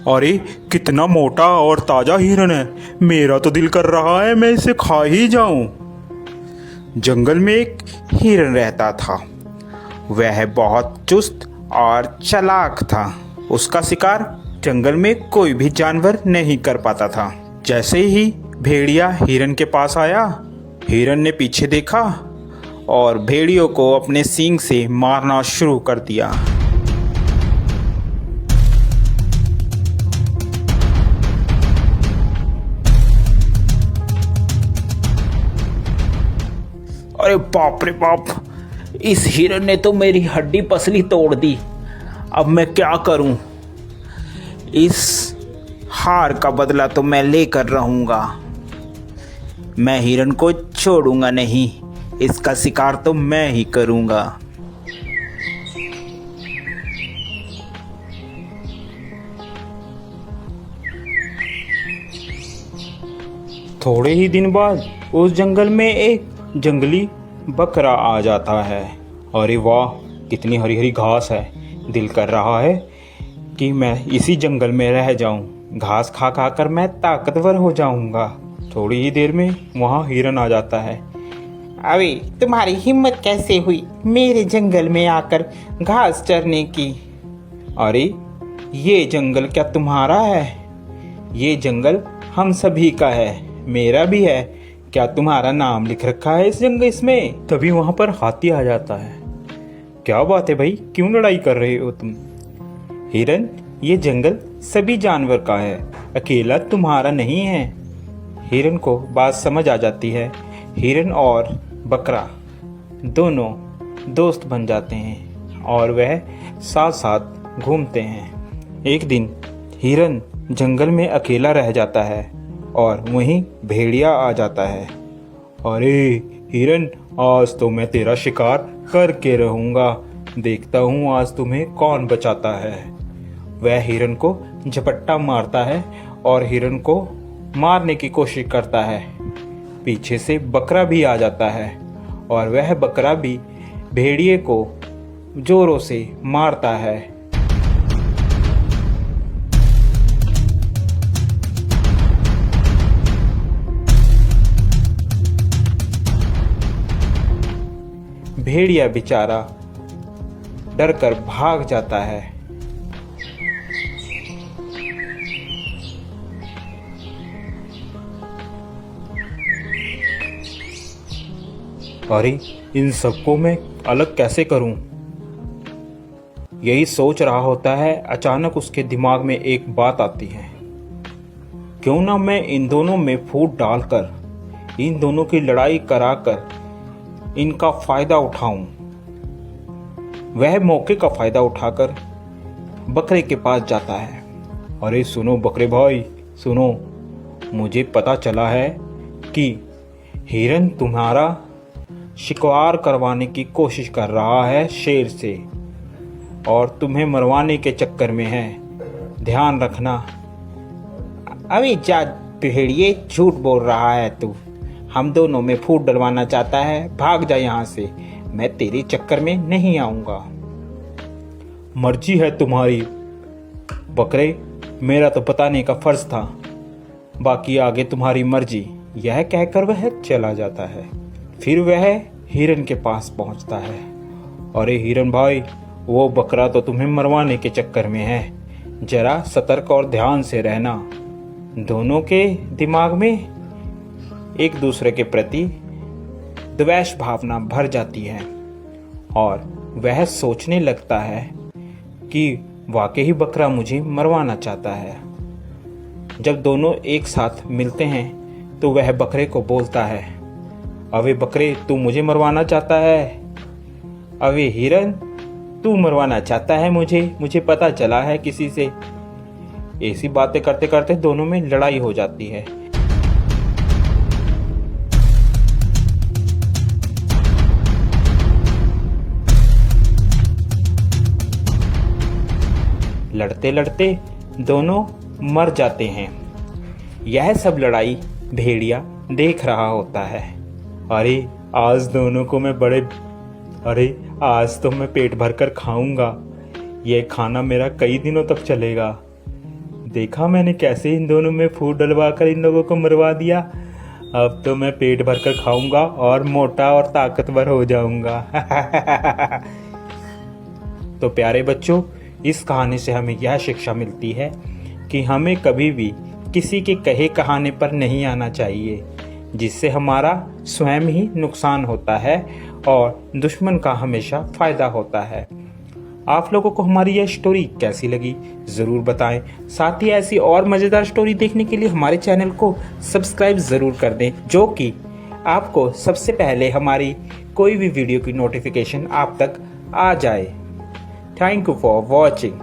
अरे कितना मोटा और ताजा हिरन है। मेरा तो दिल कर रहा है मैं इसे खा ही जाऊं। जंगल में एक हिरन रहता था। वह बहुत चुस्त और चालाक था। उसका शिकार जंगल में कोई भी जानवर नहीं कर पाता था। जैसे ही भेड़िया हिरन के पास आया, हिरन ने पीछे देखा और भेड़ियों को अपने सींग से मारना शुरू कर दिया। अरे बाप रे बाप, इस हिरन ने तो मेरी हड्डी पसली तोड़ दी। अब मैं क्या करूं? इस हार का बदला तो मैं लेकर रहूंगा। मैं हिरन को छोड़ूंगा नहीं, इसका शिकार तो मैं ही करूंगा। थोड़े ही दिन बाद उस जंगल में एक जंगली बकरा आ जाता है। अरे वाह, कितनी हरी हरी घास है। दिल कर रहा है कि मैं इसी जंगल में रह जाऊं। घास खा खा कर मैं ताकतवर हो जाऊंगा। थोड़ी ही देर में वहाँ हिरन आ जाता है। अरे तुम्हारी हिम्मत कैसे हुई मेरे जंगल में आकर घास चरने की? अरे ये जंगल क्या तुम्हारा है? ये जंगल हम सभी का है, मेरा भी है। क्या तुम्हारा नाम लिख रखा है इस जंगल इसमें? तभी वहां पर हाथी आ जाता है। क्या बात है भाई, क्यों लड़ाई कर रहे हो तुम? हिरन, ये जंगल सभी जानवर का है, अकेला तुम्हारा नहीं है। हिरन को बात समझ आ जाती है। हिरन और बकरा दोनों दोस्त बन जाते हैं और वह साथ साथ घूमते हैं। एक दिन हिरन जंगल में अकेला रह जाता है और वहीं भेड़िया आ जाता है। अरे हिरन, आज तो मैं तेरा शिकार करके रहूंगा। देखता हूँ आज तुम्हें कौन बचाता है। वह हिरन को झपट्टा मारता है और हिरन को मारने की कोशिश करता है। पीछे से बकरा भी आ जाता है और वह बकरा भी भेड़िए को जोरों से मारता है। भेड़िया बेचारा डरकर भाग जाता है। अरे इन सबको मैं अलग कैसे करूं? यही सोच रहा होता है, अचानक उसके दिमाग में एक बात आती है। क्यों ना मैं इन दोनों में फूट डालकर इन दोनों की लड़ाई कराकर इनका फायदा उठाऊं। वह मौके का फायदा उठाकर बकरे के पास जाता है। अरे सुनो बकरे भाई, सुनो, मुझे पता चला है कि हिरन तुम्हारा शिकार करवाने की कोशिश कर रहा है शेर से और तुम्हें मरवाने के चक्कर में है। ध्यान रखना। अभी जा भेड़िए, झूठ बोल रहा है तू। हम दोनों में फूट डलवाना चाहता है, भाग जा यहाँ से। मैं तेरे चक्कर में नहीं आऊंगा। मर्जी है तुम्हारी बकरे, मेरा तो बताने का फर्ज था, बाकी आगे तुम्हारी मर्जी। यह कहकर वह चला जाता है। फिर वह हिरन के पास पहुंचता है। अरे हिरन भाई, वो बकरा तो तुम्हें मरवाने के चक्कर में है, जरा सतर्क और ध्यान से रहना। दोनों के दिमाग में एक दूसरे के प्रति द्वेष भावना भर जाती है और वह सोचने लगता है कि वाकई ही बकरा मुझे मरवाना चाहता है। जब दोनों एक साथ मिलते हैं तो वह बकरे को बोलता है, अबे बकरे, तू मुझे मरवाना चाहता है? अबे हिरन, तू मरवाना चाहता है मुझे पता चला है किसी से। ऐसी बातें करते करते दोनों में लड़ाई हो जाती है। लड़ते लड़ते दोनों मर जाते हैं। यह सब लड़ाई भेड़िया देख रहा होता है। अरे आज दोनों को मैं आज तो मैं पेट भरकर खाऊंगा। यह खाना मेरा कई दिनों तक चलेगा। देखा मैंने कैसे इन दोनों में फूड डलवा कर इन लोगों को मरवा दिया। अब तो मैं पेट भर कर खाऊंगा और मोटा और ताकतवर हो जाऊंगा। तो प्यारे बच्चों, इस कहानी से हमें यह शिक्षा मिलती है कि हमें कभी भी किसी के कहे कहाने पर नहीं आना चाहिए, जिससे हमारा स्वयं ही नुकसान होता है और दुश्मन का हमेशा फायदा होता है। आप लोगों को हमारी यह स्टोरी कैसी लगी ज़रूर बताएं। साथ ही ऐसी और मज़ेदार स्टोरी देखने के लिए हमारे चैनल को सब्सक्राइब ज़रूर कर दें, जो कि आपको सबसे पहले हमारी कोई भी वीडियो की नोटिफिकेशन आप तक आ जाए। Thank you for watching.